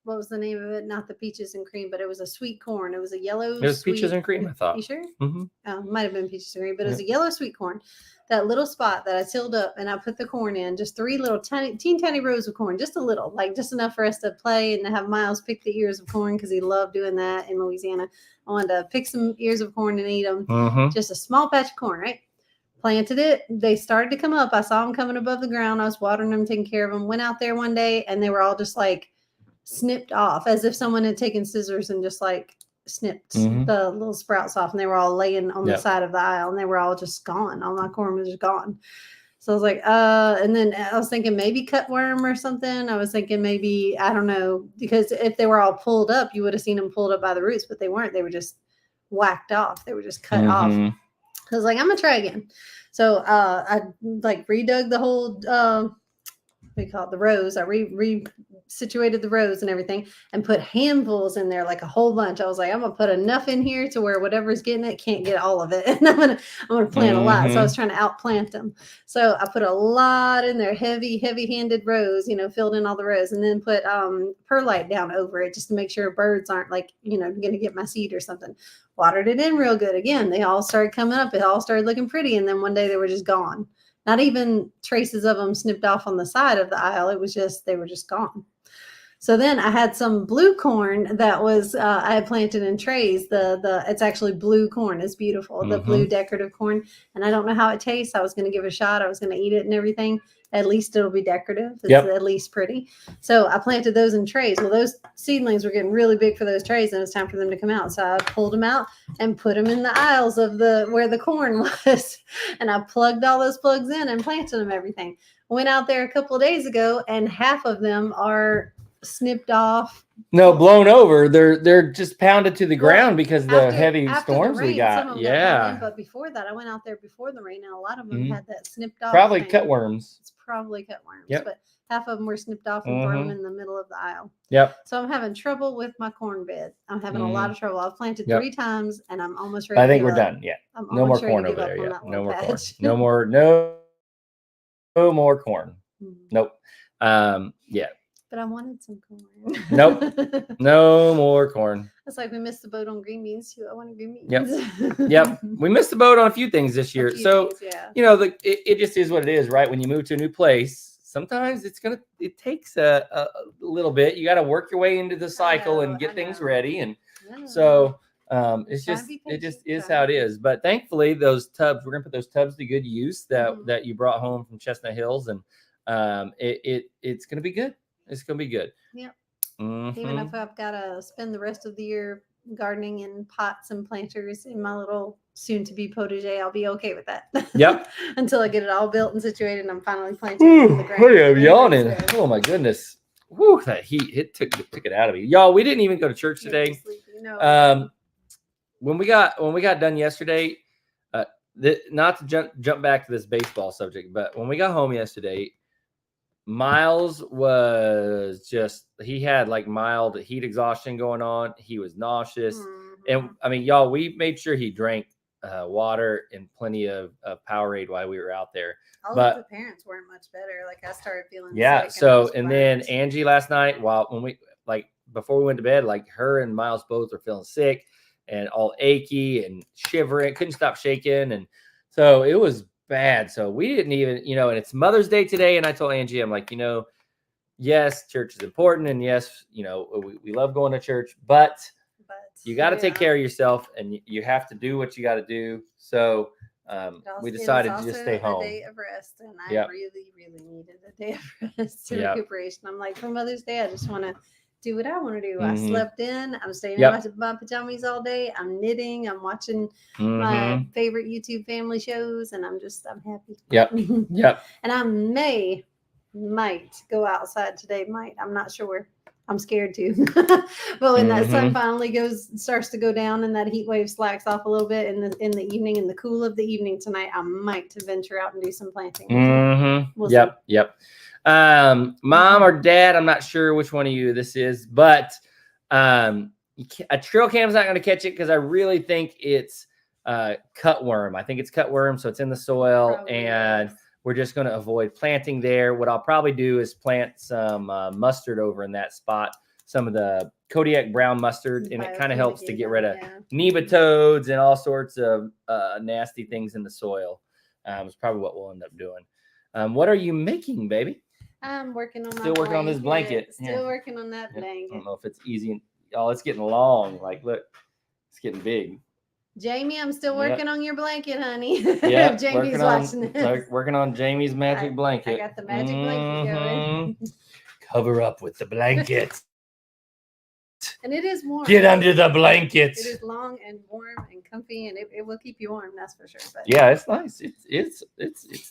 what was the name of it? Not the peaches and cream, but it was a sweet corn. It was a yellow. It was peaches and cream, I thought. You sure? Mm-hmm. Might have been peaches and cream, but it was a yellow sweet corn. That little spot that I tilled up, and I put the corn in, just 3 little tiny rows of corn, just a little, like just enough for us to play and to have Miles pick the ears of corn because he loved doing that in Louisiana. I wanted to pick some ears of corn and eat them. Just a small patch of corn, right? Planted it. They started to come up. I saw them coming above the ground. I was watering them, taking care of them. Went out there one day, and they were all just like snipped off, as if someone had taken scissors and just like snipped the little sprouts off, and they were all laying on the side of the aisle, and they were all just gone. All my corn was just gone. So I was like, and then I was thinking maybe cutworm or something. I was thinking maybe, I don't know, because if they were all pulled up, you would have seen them pulled up by the roots, but they weren't. They were just whacked off. They were just cut off. I was like, I'm gonna try again. So I like redug the whole we call it the rows. I re-situated the rows and everything and put handfuls in there, like a whole bunch. I was like, I'm gonna put enough in here to where whatever's getting it can't get all of it. And I'm gonna plant a lot. So I was trying to outplant them. So I put a lot in there, heavy-handed rows, filled in all the rows, and then put perlite down over it just to make sure birds aren't like, gonna get my seed or something. Watered it in real good. Again, they all started coming up. It all started looking pretty. And then one day they were just gone. Not even traces of them snipped off on the side of the aisle. It was just, they were just gone. So then I had some blue corn that was, I had planted in trays. It's actually blue corn. It's beautiful. The blue decorative corn. And I don't know how it tastes. I was going to give it a shot. I was going to eat it and everything. At least it'll be decorative. It's at least pretty. So I planted those in trays. Well, those seedlings were getting really big for those trays, and it was time for them to come out. So I pulled them out and put them in the aisles of where the corn was. And I plugged all those plugs in and planted them everything. Went out there a couple of days ago, and half of them are snipped off. No, blown over. They're just pounded to the ground because the heavy storms we got. Yeah. But before that, I went out there before the rain, and a lot of them had that snipped off. Probably cutworms. It's probably cutworms. But half of them were snipped off and thrown in the middle of the aisle. So I'm having trouble with my corn bed. I'm having a lot of trouble. I've planted 3 times, and I'm almost ready. I think we're done. Yeah. No more corn over there. Yeah. No more corn. No more corn. Nope. Yeah. But I wanted some corn. Nope. No more corn. It's like we missed the boat on green beans too. I wanted green beans. Yep. We missed the boat on a few things this year. So, it just is what it is, right? When you move to a new place, sometimes it takes a little bit. You got to work your way into the cycle and get things ready. And so it just is how it is. But thankfully, those tubs, we're going to put those tubs to good use that you brought home from Chestnut Hills. And it's going to be good. It's going to be good. Yep. Even if I've got to spend the rest of the year gardening in pots and planters in my little soon-to-be potager, I'll be okay with that. Yep. Until I get it all built and situated and I'm finally planting in the ground. I'm yawning. Oh, my goodness. Whew, that heat, it took it out of me. Y'all, we didn't even go to church today. No. When we got done yesterday, not to jump back to this baseball subject, but when we got home yesterday, Miles was he had like mild heat exhaustion going on. He was nauseous. And I mean, y'all, we made sure he drank water and plenty of Powerade while we were out there. But the parents weren't much better. Like I started feeling sick. So, and then Angie last night, before we went to bed, like her and Miles both were feeling sick and all achy and shivering, couldn't stop shaking. And so it was bad. So we didn't even, and it's Mother's Day today. And I told Angie, I'm like, yes, church is important. And yes, we love going to church, but you got to take care of yourself and you have to do what you got to do. So we decided to just stay home. A day of rest, and I really, really needed a day of rest and recuperation. I'm like, for Mother's Day, I just want to do what I want to do. I Mhm. slept in. I'm staying Yep. in my pajamas all day. I'm knitting. I'm watching my Mhm. favorite YouTube family shows, and I'm happy. Yep. Yep. And I might go outside today. I'm not sure. I'm scared to. But when that sun Mhm. finally starts to go down and that heat wave slacks off a little bit in the evening, in the cool of the evening tonight, I might venture out and do some planting. Mhm. We'll Yep. Yep. Mom or dad, I'm not sure which one of you this is, but a trail cam's not going to catch it because I really think it's cutworm. I think it's cutworm, so it's in the soil, Probably and is. we're just going to avoid planting there. What I'll probably do is plant some mustard over in that spot, some of the Kodiak brown mustard, and it kind of helps to get rid of nematodes and all sorts of nasty things in the soil. It's probably what we'll end up doing. What are you making, baby? I'm working on Still working on this blanket. Still working on that I blanket. don't know if it's easy. Y'all, it's getting long. Like, look, it's getting big. Jamie, I'm still working on your blanket, honey. Yeah, Jamie's watching this. Working on Jamie's magic blanket. I got the magic blanket going. Cover up with the blanket. And it is warm. Get under the blanket. It is long and warm and comfy, and it will keep you warm. That's for sure. But yeah, it's nice. It's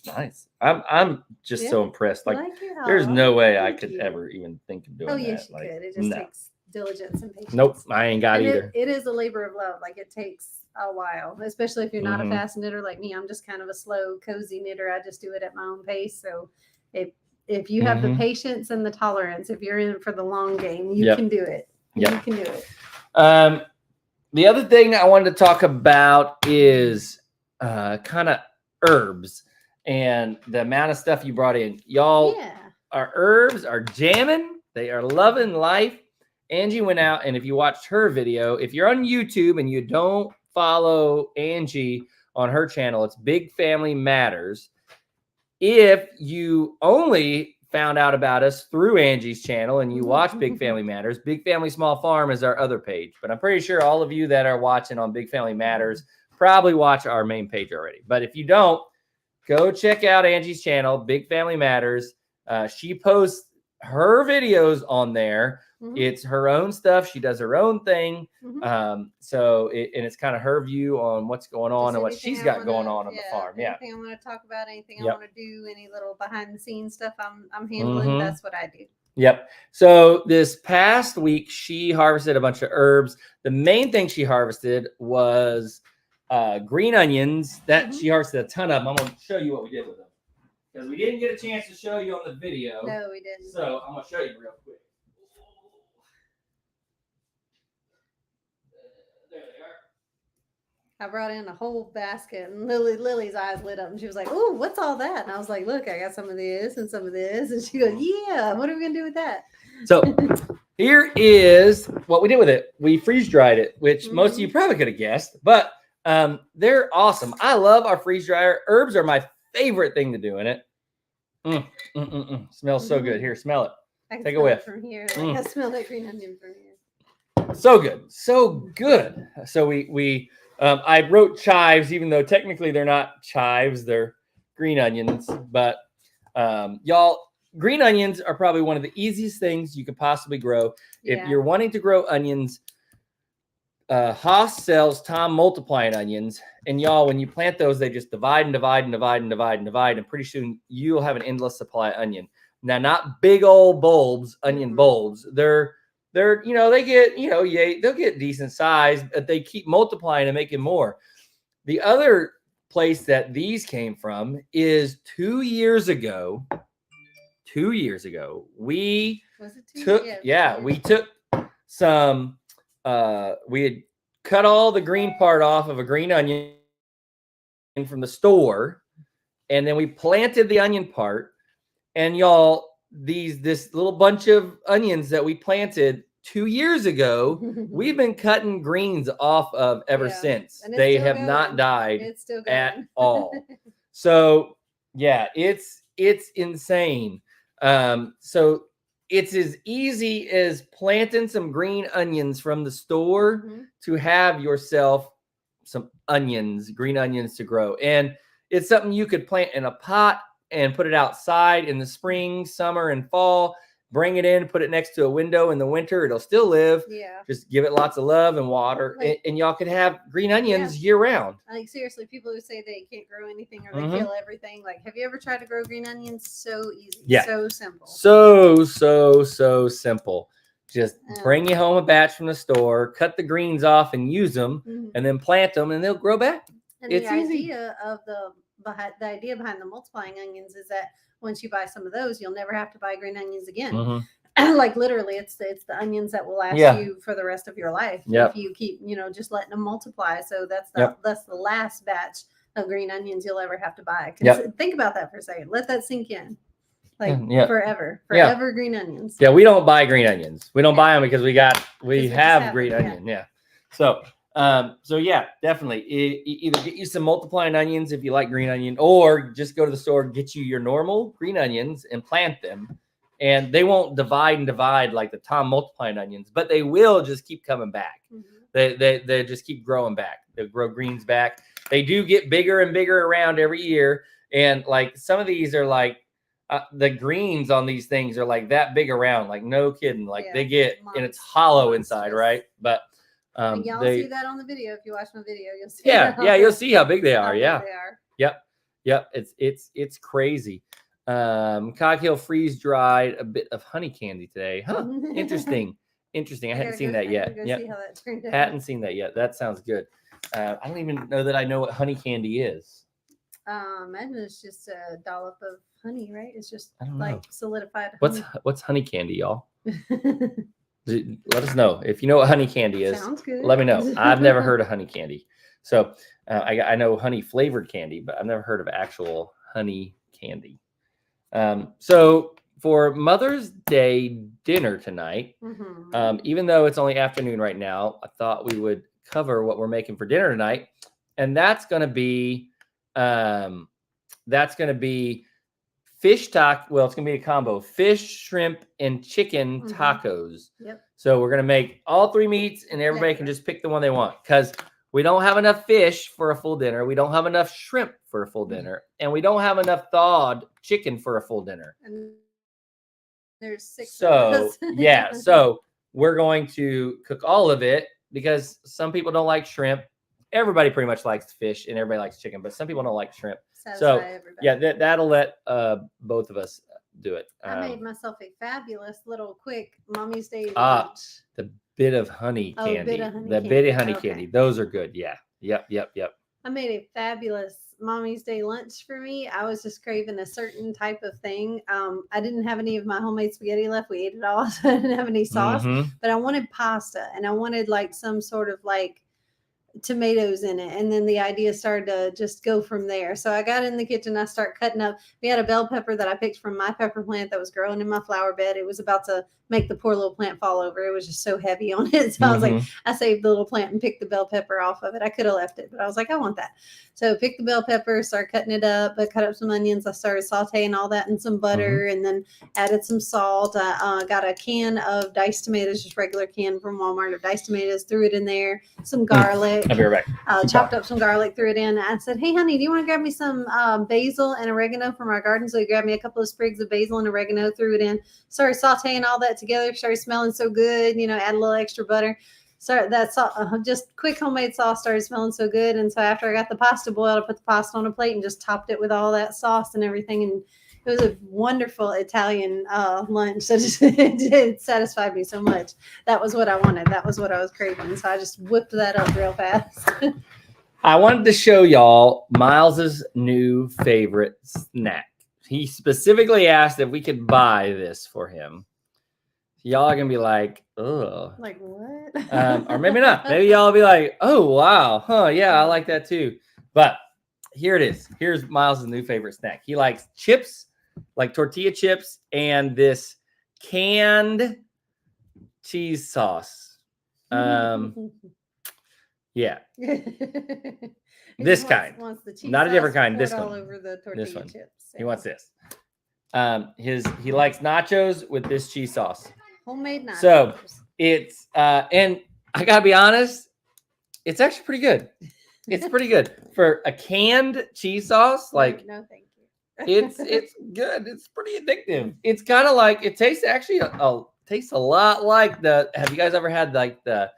nice. I'm just so impressed. Like, there's no way I could ever even think of doing that. Oh yes, you like, could. It just takes diligence and patience. Nope, I ain't got either. It is a labor of love. Like, it takes a while, especially if you're not a fast knitter like me. I'm just kind of a slow, cozy knitter. I just do it at my own pace. So if you have the patience and the tolerance, if you're in it for the long game, you can do it. You can do it. The other thing I wanted to talk about is kind of herbs and the amount of stuff you brought in. Y'all, our herbs are jamming. They are loving life. Angie went out, and if you watched her video, if you're on YouTube and you don't follow Angie on her channel, it's Big Family Matters. If you only found out about us through Angie's channel and you watch Big Family Matters, Big Family Small Farm is our other page. But I'm pretty sure all of you that are watching on Big Family Matters probably watch our main page already. But if you don't, go check out Angie's channel, Big Family Matters. She posts her videos on there. It's her own stuff. She does her own thing. So it's kind of her view on what's going on and what she's got going on the farm. Anything I want to talk about, anything I want to do, any little behind the scenes stuff I'm handling, that's what I do. Yep. So this past week, she harvested a bunch of herbs. The main thing she harvested was green onions. That she harvested a ton of them. I'm going to show you what we did with them, because we didn't get a chance to show you on the video. No, we didn't. So I'm going to show you real quick. There they are. I brought in a whole basket, and Lily's eyes lit up, and she was like, "Oh, what's all that?" And I was like, "Look, I got some of this and some of this." And she goes, "Yeah, what are we gonna do with that?" So here is what we did with it. We freeze dried it, which most of you probably could have guessed, but they're awesome. I love our freeze dryer. Herbs are my favorite thing to do in it. Smells so good. Here, smell it. Take a whiff. From here, like, I smell that green onion from here. So good, so good. So I wrote chives, even though technically they're not chives, they're green onions. But y'all, green onions are probably one of the easiest things you could possibly grow. If you're wanting to grow onions, Haas sells Tom multiplying onions, and y'all, when you plant those, they just divide and divide and divide and divide and divide, and pretty soon you'll have an endless supply of onion. Now, not big old bulbs, onion bulbs. They're they get, they'll get decent size, but they keep multiplying and making more. The other place that these came from is 2 years ago. 2 years ago, we took some. We had cut all the green part off of a green onion from the store, and then we planted the onion part. And y'all, this little bunch of onions that we planted 2 years ago, we've been cutting greens off of ever since. They have not died at all. So yeah, it's insane. So it's as easy as planting some green onions from the store to have yourself some green onions to grow. And it's something you could plant in a pot and put it outside in the spring, summer, and fall. bring it in, put it next to a window in the winter. It'll still live. Yeah. Just give it lots of love and water, and y'all can have green onions year round. Like seriously, people who say they can't grow anything or they Mhm. kill everything. Like, have you ever tried to grow green onions? So easy. Yeah. So simple. So simple. Just bring you home a batch from the store, cut the greens off and use them, and then plant them, and they'll grow back. And it's the easy. idea of the idea behind the multiplying onions is that once you buy some of those, you'll never have to buy green onions again. Like literally, it's the onions that will last you for the rest of your life if you keep just letting them multiply. So that's the last batch of green onions you'll ever have to buy. Think about that for a second. Let that sink in. Like forever green onions. Yeah, we don't buy green onions. We don't buy them because we have green onion. Yeah. So yeah, definitely either get you some multiplying onions if you like green onion, or just go to the store, get you your normal green onions and plant them. And they won't divide like the Tom multiplying onions, but they will just keep coming back. They just keep growing back. They grow greens back. They do get bigger and bigger around every year. And like some of these are like, the greens on these things are like that big around, like no kidding. Like they get, and it's hollow inside, right? But and y'all see that on the video. If you watch my video, you'll see. You'll see how big they are. They are. Yep. It's crazy. Cog Hill freeze dried a bit of honey candy today. Huh? Interesting. I hadn't seen that yet. Hadn't seen that yet. That sounds good. I don't even know that I know what honey candy is. Imagine it's just a dollop of honey, right? It's just like solidified honey. What's honey candy, y'all? Let us know if you know what honey candy is. Sounds good. Let me know. I've never heard of honey candy. So I know honey flavored candy, but I've never heard of actual honey candy. So for Mother's Day dinner tonight, even though it's only afternoon right now, I thought we would cover what we're making for dinner tonight, and that's going to be fish taco. Well, it's going to be a combo: fish, shrimp, and chicken tacos. Yep. So we're going to make all three meats, and everybody can just pick the one they want, because we don't have enough fish for a full dinner. We don't have enough shrimp for a full dinner, and we don't have enough thawed chicken for a full dinner. And there's 6. So so we're going to cook all of it, because some people don't like shrimp. Everybody pretty much likes fish, and everybody likes chicken, but some people don't like shrimp. Satisfy everybody. That'll let both of us do it. I made myself a fabulous little quick Mommy's Day lunch. The bit of honey candy. Bit of honey candy. Those are good. Yeah. Yep. I made a fabulous Mommy's Day lunch for me. I was just craving a certain type of thing. I didn't have any of my homemade spaghetti left. We ate it all, so I didn't have any sauce. But I wanted pasta, and I wanted like some sort of like tomatoes in it, and then the idea started to just go from there. So I got in the kitchen, I start cutting up. We had a bell pepper that I picked from my pepper plant that was growing in my flower bed. It was about to make the poor little plant fall over. It was just so heavy on it. So I was like, I saved the little plant and picked the bell pepper off of it. I could have left it, but I was like, I want that. So picked the bell pepper, started cutting it up, but cut up some onions. I started sauteing all that in some butter, and then added some salt. I got a can of diced tomatoes, just regular can from Walmart of diced tomatoes, threw it in there, some garlic. I'll be right back. Chopped up some garlic, threw it in. I said, hey, honey, do you want to grab me some basil and oregano from our garden? So he grabbed me a couple of sprigs of basil and oregano, threw it in, started sauteing all that together, started smelling so good, add a little extra butter. So that's just quick homemade sauce started smelling so good. And so after I got the pasta boiled, I put the pasta on a plate and just topped it with all that sauce and everything. And it was a wonderful Italian lunch. So it satisfied me so much. That was what I wanted. That was what I was craving. So I just whipped that up real fast. I wanted to show y'all Miles's new favorite snack. He specifically asked if we could buy this for him. Y'all are gonna be like, ugh. Like what? Or maybe not. Maybe y'all will be like, oh wow, huh? Yeah, I like that too. But here it is. Here's Miles's new favorite snack. He likes chips, like tortilla chips, and this canned cheese sauce. Yeah. This kind. Wants the cheese not a different kind. This all one. Over the tortilla this one. Chips. He wants this. He likes nachos with this cheese sauce. Homemade nachos. So it's and I gotta be honest, it's actually pretty good. It's pretty good for a canned cheese sauce. Like, no, thank you. It's good. It's pretty addictive. It's kind of like it tastes actually tastes a lot like the. Have you guys ever had like the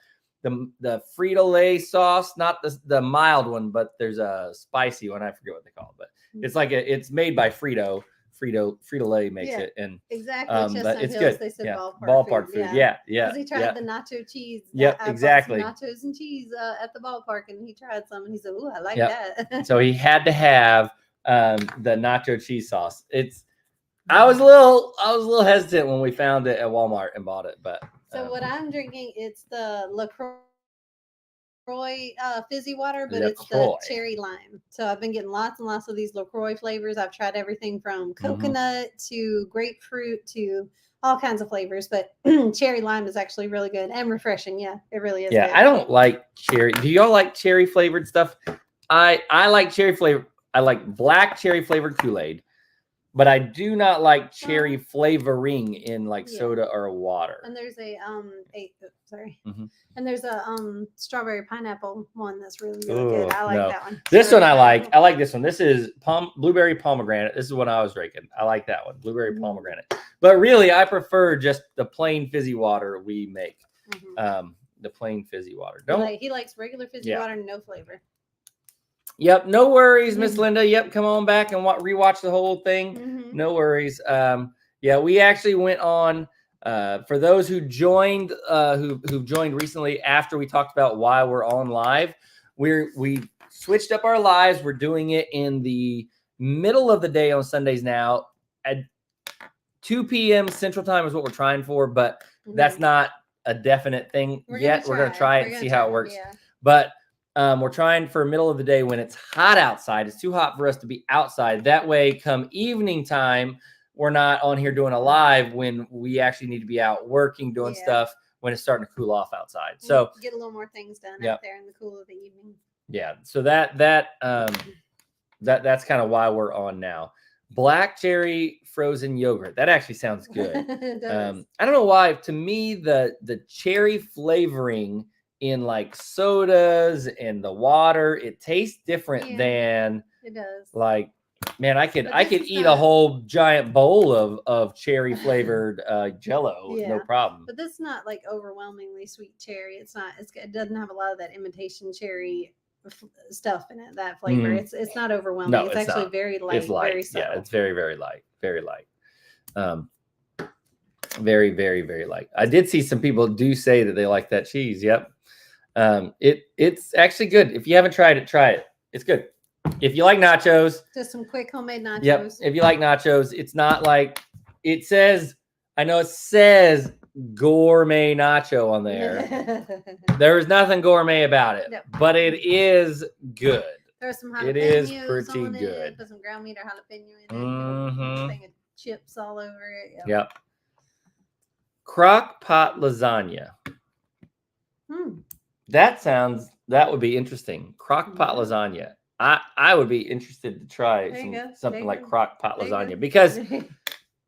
Frito-Lay sauce? Not the mild one, but there's a spicy one. I forget what they call it, but it's like it's made by Frito-Lay makes Yeah, it, and exactly. but Chestnut it's Hills, good. they said Yeah, ballpark food. Yeah. Yeah. Because he tried the nacho cheese. Yep, I bought some exactly. nachos and cheese at the ballpark, and he tried some, and he said, "Ooh, I like Yep. that." So he had to have the nacho cheese sauce. I was a little hesitant when we found it at Walmart and bought it, but So what I'm drinking, it's the LaCroix fizzy water, but it's the LaCroix. cherry lime. So I've been getting lots and lots of these LaCroix flavors. I've tried everything from Mm-hmm. coconut to grapefruit to all kinds of flavors, but cherry lime is actually really good and refreshing. Yeah, it really is. Yeah, good. I don't like cherry. Do y'all like cherry flavored stuff? I like cherry flavor. I like black cherry flavored Kool-Aid, but I do not like cherry flavoring in like soda or water. And there's Mhm. And there's a strawberry pineapple one that's really good. I like that one. This one I like. I like this one. This is blueberry pomegranate. This is what I was drinking. I like that one, blueberry pomegranate. But really, I prefer just the plain fizzy water we make. The plain fizzy water. He likes regular fizzy water, no flavor. Yep, no worries, Miss Linda. Yep, come on back and rewatch the whole thing. No worries. Yeah, we actually went on. For those who joined, who joined recently after we talked about why we're on live, we switched up our lives. We're doing it in the middle of the day on Sundays now at 2 p.m. Central Time is what we're trying for, but that's not a definite thing yet. We're gonna try it and see how it works. Yeah. But we're trying for middle of the day when it's hot outside. It's too hot for us to be outside. That way, come evening time, we're not on here doing a live when we actually need to be out working, doing stuff when it's starting to cool off outside. So get a little more things done out there in the cool of the evening. Yeah. So that's kind of why we're on now. Black cherry frozen yogurt. That actually sounds good. I don't know why. To me, the cherry flavoring in like sodas and the water, it tastes different than it does. Like, man, I could eat a whole giant bowl of cherry flavored Jello, no problem. But this is not like overwhelmingly sweet cherry. It doesn't have a lot of that imitation cherry stuff in it. That flavor, it's not overwhelming. No, it's actually not. Very light. It's light. Very subtle. Yeah, it's very, very light. Very light. Very, very, very light. I did see some people do say that they like that cheese. Yep. It's actually good. If you haven't tried it, try it. It's good. If you like nachos, just some quick homemade nachos. Yep. If you like nachos, it's not like it says. I know it says gourmet nacho on there. There's nothing gourmet about it, but it is good. There's some jalapenos. It is pretty good. Put some ground meat or jalapeno in it. Thing of chips all over it. Yep. Crock pot lasagna. That would be interesting. Crock pot lasagna. I would be interested to try something like crock pot lasagna because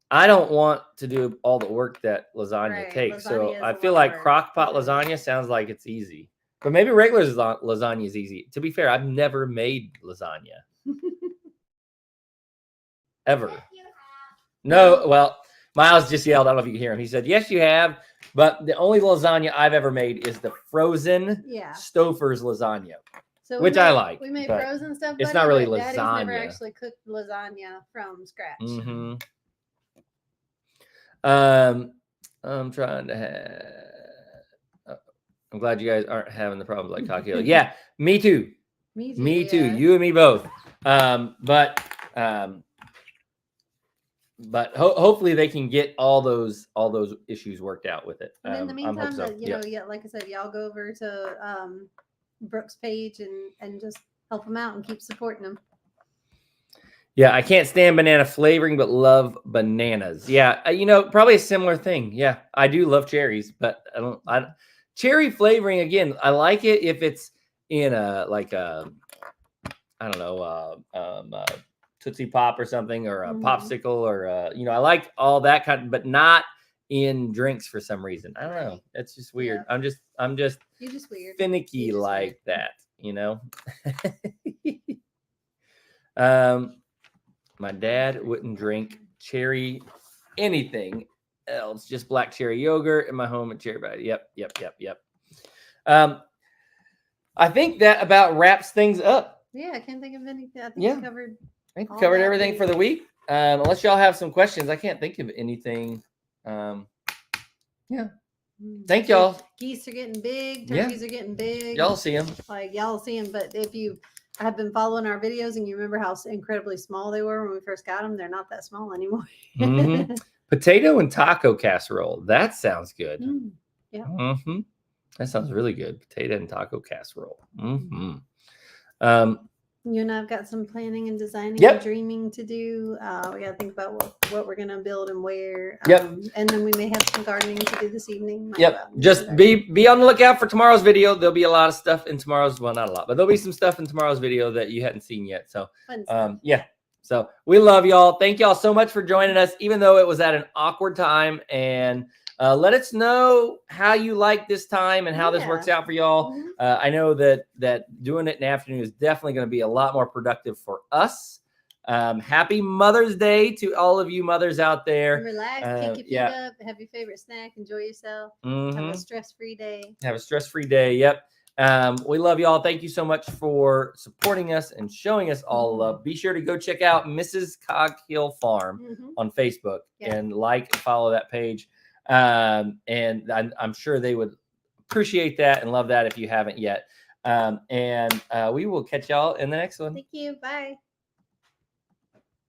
I don't want to do all the work that lasagna takes. So I feel like crock pot lasagna sounds like it's easy, but maybe regular lasagna is easy. To be fair, I've never made lasagna ever. No, well, Miles just yelled. I don't know if you can hear him. He said, "Yes, you have." But the only lasagna I've ever made is the frozen Stouffer's lasagna. So which I like. We made frozen stuff. It's not really lasagna. Daddy's never actually cooked lasagna from scratch. I'm trying to I'm glad you guys aren't having the problems like Cocky. Yeah, me too. Me too. You and me both. But hopefully they can get all those issues worked out with it. And in the meantime, like I said, y'all go over to Brooke's page and just help them out and keep supporting them. Yeah, I can't stand banana flavoring, but love bananas. Yeah, probably a similar thing. Yeah, I do love cherries, but cherry flavoring again. I like it if it's in Tootsie Pop or something, or a popsicle, or I like all that kind, but not in drinks for some reason. I don't know. It's just weird. Yeah. I'm just You're just weird. Finicky just like weird. that, My dad wouldn't drink cherry anything else, just black cherry yogurt in my home at Cherry Valley. Yep. I think that about wraps things up. Yeah, I can't think of anything. I think Yeah. we covered. I think we All covered that everything week. for the week. Unless y'all have some questions, I can't think of anything. Thank y'all. Geese are getting big. Yeah. Turkeys are getting big. Y'all see them. Like y'all see them, but if you have been following our videos and you remember how incredibly small they were when we first got them, they're not that small anymore. Mhm. Potato and taco casserole. That sounds good. Yeah. Mm-hmm. That sounds really good. Potato and taco casserole. Mm-hmm. You and I've got some planning and designing Yep. and dreaming to do. We got to think about what we're going to build and where. Yep. And then we may have some gardening to do this evening. Might Yep. go out and Just do that. be on the lookout for tomorrow's video. There'll be a lot of stuff in tomorrow's. Well, not a lot, but there'll be some stuff in tomorrow's video that you hadn't seen yet. So, Fun stuff. yeah. So we love y'all. Thank y'all so much for joining us, even though it was at an awkward time. And let us know how you like this time and how this works out for y'all. Mhm. I know that doing it in the afternoon is definitely going to be a lot more productive for us. Happy Mother's Day to all of you mothers out there. Relax, kick your feet up, have your favorite snack, enjoy yourself, have a stress-free day. Have a stress-free day. Yep. We love y'all. Thank you so much for supporting us and showing us all love. Be sure to go check out Mrs. Coghill Farm on Facebook and like and follow that page. And I'm sure they would appreciate that and love that if you haven't yet. And we will catch y'all in the next one. Thank you. Bye.